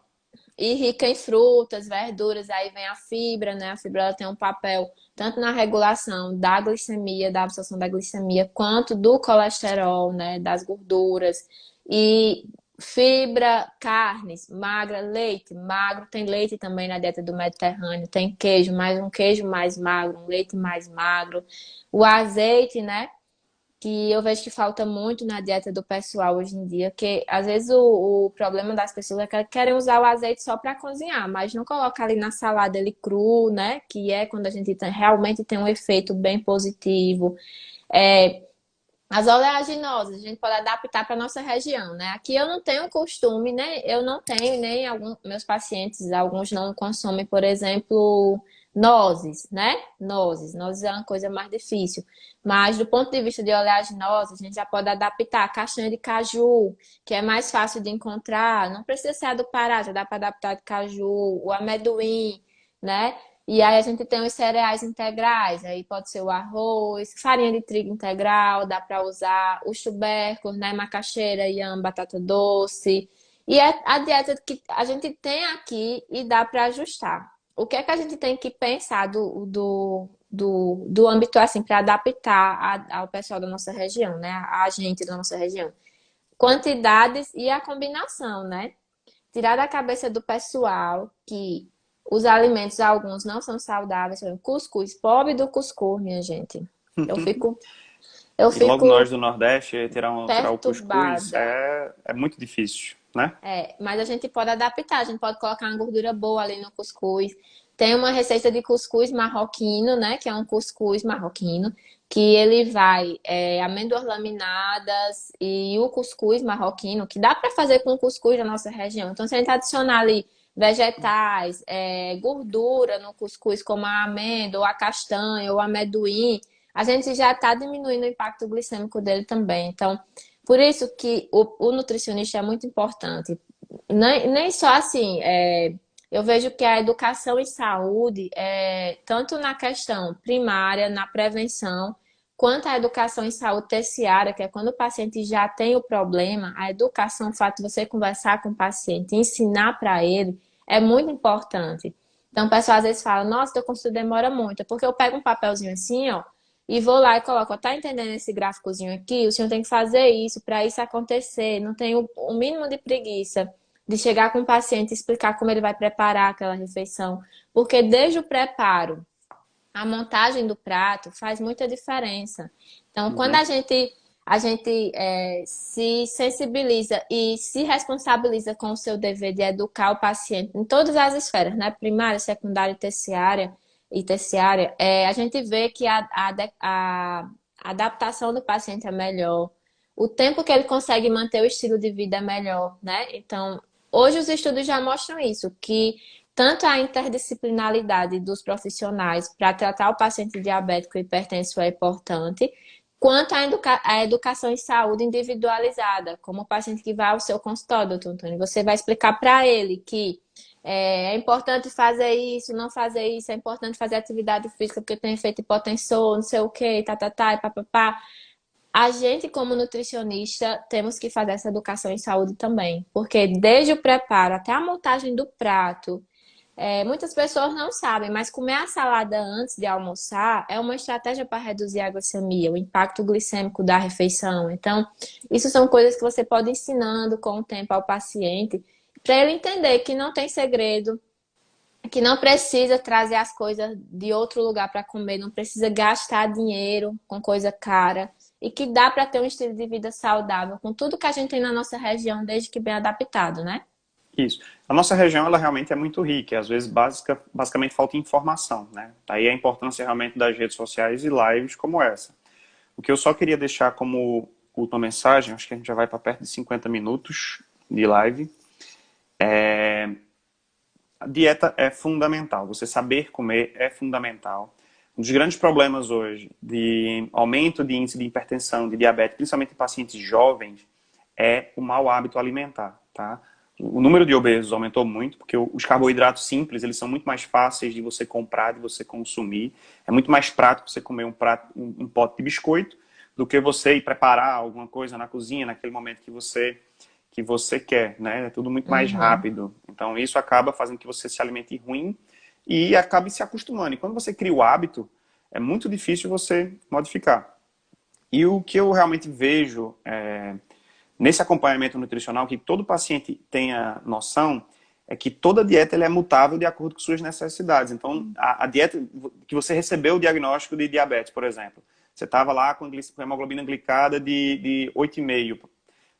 A: e rica em frutas, verduras, aí vem a fibra, né? A fibra ela tem um papel tanto na regulação da glicemia, da absorção da glicemia, quanto do colesterol, né? Das gorduras. E fibra, carnes, magra, leite, magro, tem leite também na dieta do Mediterrâneo, tem queijo, mais um queijo mais magro, um leite mais magro. O azeite, né? Que eu vejo que falta muito na dieta do pessoal hoje em dia, que às vezes o problema das pessoas é que querem usar o azeite só para cozinhar, mas não coloca ali na salada ele cru, né? Que é quando a gente realmente tem um efeito bem positivo. É, as oleaginosas, a gente pode adaptar para nossa região, né? Aqui eu não tenho costume, né? Eu não tenho, nem alguns meus pacientes, alguns não consomem, por exemplo, nozes, né? Nozes. Nozes é uma coisa mais difícil. Mas do ponto de vista de oleaginosa, a gente já pode adaptar a castanha de caju, que é mais fácil de encontrar. Não precisa ser a do Pará, já dá para adaptar de caju, o amendoim, né? E aí a gente tem os cereais integrais, aí pode ser o arroz, farinha de trigo integral, dá para usar os tubérculos, né? Macaxeira, inhame, batata doce. E é a dieta que a gente tem aqui e dá para ajustar. O que é que a gente tem que pensar do âmbito assim para adaptar ao pessoal da nossa região, né? A gente da nossa região? Quantidades e a combinação, né? Tirar da cabeça do pessoal que os alimentos, alguns não são saudáveis. Por exemplo, cuscuz, pobre do cuscuz, minha gente. Eu fico, eu
B: E logo nós
A: fico
B: do Nordeste, tirar o cuscuz
A: perturbada.
B: é muito difícil, né?
A: É, mas a gente pode adaptar, a gente pode colocar uma gordura boa ali no cuscuz. Tem uma receita de cuscuz marroquino, né? Que é um cuscuz marroquino, que ele vai amêndoas laminadas e o cuscuz marroquino, que dá para fazer com o cuscuz da nossa região. Então, se a gente adicionar ali vegetais, gordura no cuscuz, como a amêndoa, a castanha, o amendoim, a gente já está diminuindo o impacto glicêmico dele também. Então, por isso que o nutricionista é muito importante. Nem só assim, eu vejo que a educação em saúde, tanto na questão primária, na prevenção, quanto a educação em saúde terciária, que é quando o paciente já tem o problema, a educação, o fato de você conversar com o paciente, ensinar para ele, é muito importante. Então, o pessoal às vezes fala, nossa, teu consulta demora muito, é porque eu pego um papelzinho assim, ó, e vou lá e coloco, ó, tá entendendo esse gráficozinho aqui? O senhor tem que fazer isso para isso acontecer. Não tenho o mínimo de preguiça de chegar com o paciente e explicar como ele vai preparar aquela refeição. Porque desde o preparo, a montagem do prato faz muita diferença. Então, quando
B: Uhum.
A: a gente se sensibiliza e se responsabiliza com o seu dever de educar o paciente em todas as esferas, né? Primária, secundária e terciária, a gente vê que a adaptação do paciente é melhor, o tempo que ele consegue manter o estilo de vida é melhor, né? Então, hoje os estudos já mostram isso, que tanto a interdisciplinaridade dos profissionais para tratar o paciente diabético e hipertenso é importante, quanto a educação em saúde individualizada, como o paciente que vai ao seu consultório, doutor Antônio, você vai explicar para ele que é importante fazer isso, não fazer isso, é importante fazer atividade física porque tem efeito hipotensor, não sei o que, tá, e papapá. A gente, como nutricionista, temos que fazer essa educação em saúde também, porque desde o preparo até a montagem do prato, muitas pessoas não sabem, mas comer a salada antes de almoçar é uma estratégia para reduzir a glicemia, o impacto glicêmico da refeição. Então, isso são coisas que você pode ir ensinando com o tempo ao paciente, para ele entender que não tem segredo, que não precisa trazer as coisas de outro lugar para comer, não precisa gastar dinheiro com coisa cara e que dá para ter um estilo de vida saudável com tudo que a gente tem na nossa região, desde que bem adaptado, né?
B: Isso. A nossa região, ela realmente é muito rica, e às vezes basicamente falta informação, né? Daí a importância realmente das redes sociais e lives como essa. O que eu só queria deixar como última mensagem, acho que a gente já vai para perto de 50 minutos de live. A dieta é fundamental, você saber comer é fundamental. Um dos grandes problemas hoje de aumento de índice de hipertensão, de diabetes, principalmente em pacientes jovens, é o mau hábito alimentar, tá? O número de obesos aumentou muito, porque os carboidratos simples, eles são muito mais fáceis de você comprar, de você consumir. É muito mais prático você comer um pote de biscoito do que você ir preparar alguma coisa na cozinha naquele momento que você quer, né? É tudo muito mais
A: Uhum.
B: rápido. Então, isso acaba fazendo que você se alimente ruim e acabe se acostumando. E quando você cria o hábito, é muito difícil você modificar. E o que eu realmente vejo nesse acompanhamento nutricional, que todo paciente tenha noção, é que toda dieta ela é mutável de acordo com suas necessidades. Então, a dieta que você recebeu o diagnóstico de diabetes, por exemplo, você estava lá com hemoglobina glicada de 8,5,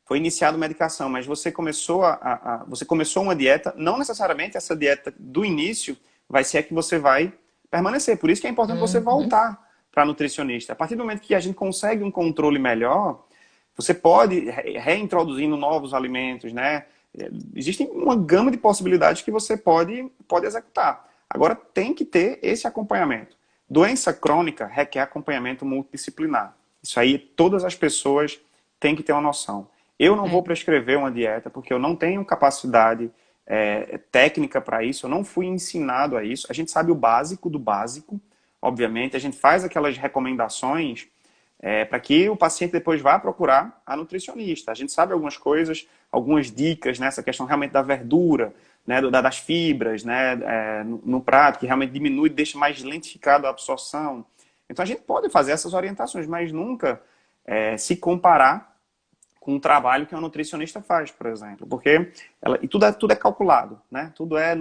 B: foi iniciada a medicação, mas você começou você começou uma dieta, não necessariamente essa dieta do início vai ser a que você vai permanecer. Por isso que é importante você
A: Uhum.
B: voltar para nutricionista. A partir do momento que a gente consegue um controle melhor, você pode reintroduzindo novos alimentos, né? Existem uma gama de possibilidades que você pode executar. Agora, tem que ter esse acompanhamento. Doença crônica requer acompanhamento multidisciplinar. Isso aí, todas as pessoas têm que ter uma noção. Eu não
A: É.
B: vou prescrever uma dieta porque eu não tenho capacidade técnica para isso, eu não fui ensinado a isso. A gente sabe o básico do básico, obviamente, a gente faz aquelas recomendações para que o paciente depois vá procurar a nutricionista. A gente sabe algumas coisas, algumas dicas nessa questão realmente da verdura, né, das fibras, né, no prato, que realmente diminui e deixa mais lentificada a absorção. Então a gente pode fazer essas orientações, mas nunca se comparar com o trabalho que um nutricionista faz, por exemplo. Porque e tudo é calculado, né? Tudo é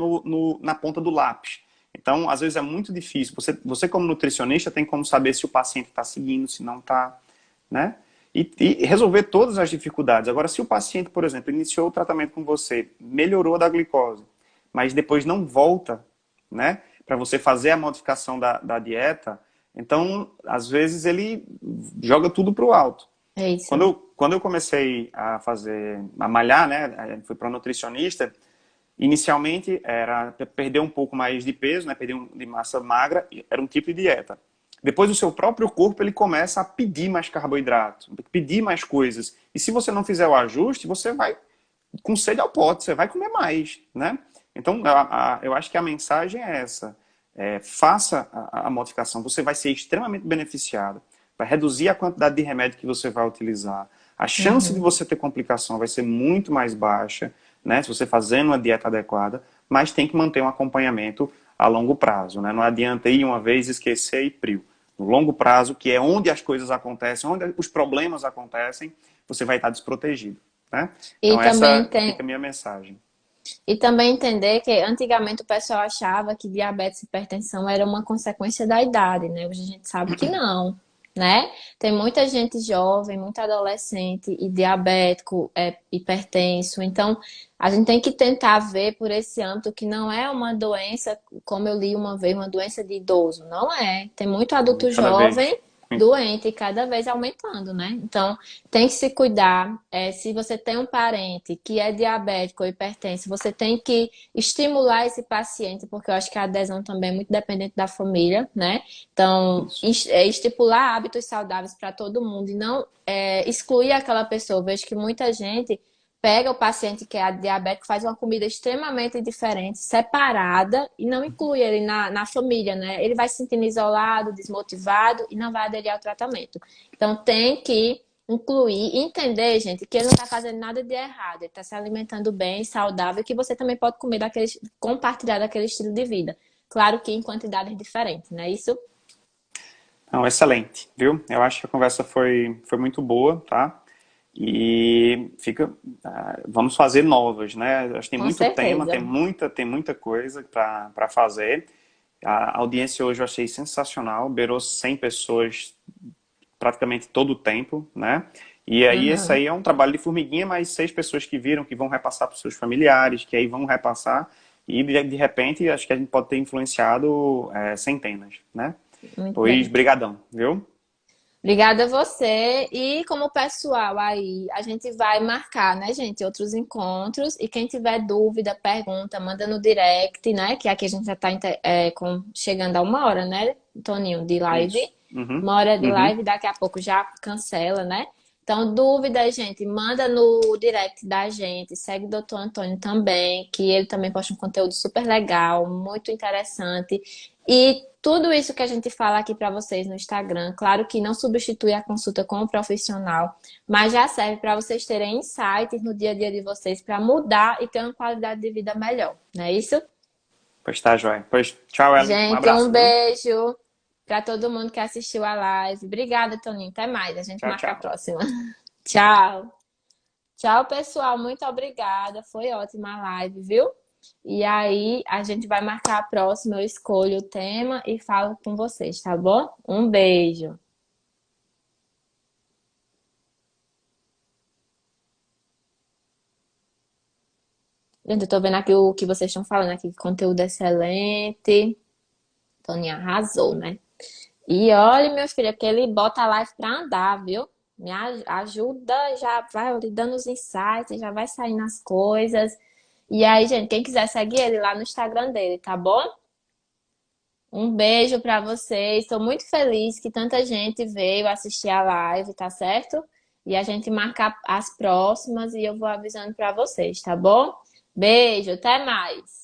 B: na ponta do lápis. Então, às vezes é muito difícil. Você como nutricionista, tem como saber se o paciente está seguindo, se não está, né? E resolver todas as dificuldades. Agora, se o paciente, por exemplo, iniciou o tratamento com você, melhorou da glicose, mas depois não volta, né? Para você fazer a modificação da dieta, então, às vezes, ele joga tudo para o alto.
A: É isso.
B: Quando eu comecei a malhar, né, fui para um nutricionista, inicialmente era perder um pouco mais de peso, né, perder de massa magra, era um tipo de dieta. Depois o seu próprio corpo ele começa a pedir mais carboidrato, pedir mais coisas. E se você não fizer o ajuste, você vai com sede ao pote, você vai comer mais, né? Então, eu acho que a mensagem é essa. Faça a modificação, você vai ser extremamente beneficiado, vai reduzir a quantidade de remédio que você vai utilizar, a chance de
A: Uhum.
B: você ter complicação vai ser muito mais baixa, né, se você fazendo uma dieta adequada, mas tem que manter um acompanhamento a longo prazo, né? Não adianta ir uma vez, esquecer e prio. No longo prazo, que é onde as coisas acontecem, onde os problemas acontecem, você vai estar desprotegido, né?
A: E
B: Então
A: também
B: essa
A: tem,
B: fica a minha mensagem.
A: e também entender que antigamente o pessoal achava que diabetes e hipertensão era uma consequência da idade, né? Hoje a gente sabe que não, né? Tem muita gente jovem, muito adolescente e diabético, hipertenso. Então, a gente tem que tentar ver por esse âmbito que não é uma doença, como eu li uma vez, uma doença de idoso. Não é. Tem muito adulto
B: Cada vez.
A: jovem doente e cada vez aumentando, né? Então, tem que se cuidar. Se você tem um parente que é diabético ou hipertenso, você tem que estimular esse paciente, porque eu acho que a adesão também é muito dependente da família, né? Então,
B: Isso.
A: estipular hábitos saudáveis para todo mundo e não excluir aquela pessoa. Eu vejo que muita gente pega o paciente que é diabético, faz uma comida extremamente diferente, separada, e não inclui ele na família, né? Ele vai se sentindo isolado, desmotivado e não vai aderir ao tratamento. Então, tem que incluir, entender, gente, que ele não está fazendo nada de errado, ele está se alimentando bem, saudável, que você também pode comer compartilhar daquele estilo de vida. Claro que em quantidades diferentes, né? Isso
B: Não, excelente, viu? Eu acho que a conversa foi muito boa, tá? E vamos fazer novas, né? Acho que tem
A: com
B: muito tema,
A: certeza.
B: tem muita coisa para fazer. A audiência hoje eu achei sensacional, beirou 100 pessoas praticamente todo o tempo, né? E aí esse
A: Uhum.
B: aí é um trabalho de formiguinha, mas 6 pessoas que viram, que vão repassar para os seus familiares, que aí vão repassar, e de repente acho que a gente pode ter influenciado centenas, né?
A: Muito
B: Pois,
A: bem.
B: brigadão, viu?
A: Obrigada a você. E como pessoal aí, a gente vai marcar, né, gente, outros encontros. E quem tiver dúvida, pergunta, manda no direct, né? Que aqui a gente já está chegando a uma hora, né, Toninho, de live.
B: Isso. Uhum.
A: Uma hora de
B: Uhum.
A: live, daqui a pouco já cancela, né? Então, dúvida, gente, manda no direct da gente. Segue o Dr. Antônio também, que ele também posta um conteúdo super legal, muito interessante. E tudo isso que a gente fala aqui para vocês no Instagram, claro que não substitui a consulta com o profissional, mas já serve para vocês terem insights no dia a dia de vocês para mudar e ter uma qualidade de vida melhor, não é isso?
B: Pois tá, joia. Pois, tchau, Ellen. Um
A: Gente, um
B: abraço, viu?
A: beijo para todo mundo que assistiu a live. Obrigada, Toninho. Até mais. A gente
B: Tchau,
A: marca a
B: tchau.
A: próxima. Tchau. Tchau, pessoal. Muito obrigada. Foi ótima a live, viu? E aí, a gente vai marcar a próxima. Eu escolho o tema e falo com vocês, tá bom? Um beijo. Gente, eu tô vendo aqui o que vocês estão falando aqui. Conteúdo excelente. Toninho arrasou, né? E olha, meu filho, é porque ele bota a live pra andar, viu? Ajuda, já vai lhe dando os insights, já vai saindo as coisas. E aí, gente, quem quiser seguir ele lá no Instagram dele, tá bom? Um beijo pra vocês. Estou muito feliz que tanta gente veio assistir a live, tá certo? E a gente marca as próximas e eu vou avisando pra vocês, tá bom? Beijo, até mais.